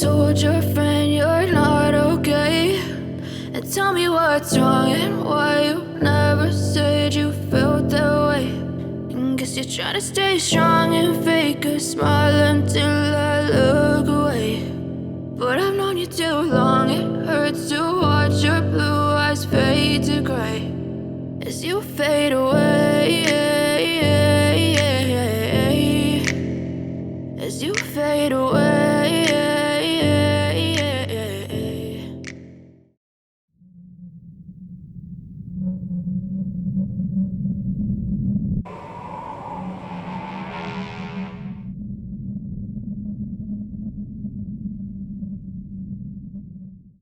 told your friend you're not okay? And tell me what's wrong and why you never said you felt that way. And guess you're trying to stay strong and fake a smile until I look away. But I've known you too long, it hurts to watch your blue eyes fade to gray as you fade away.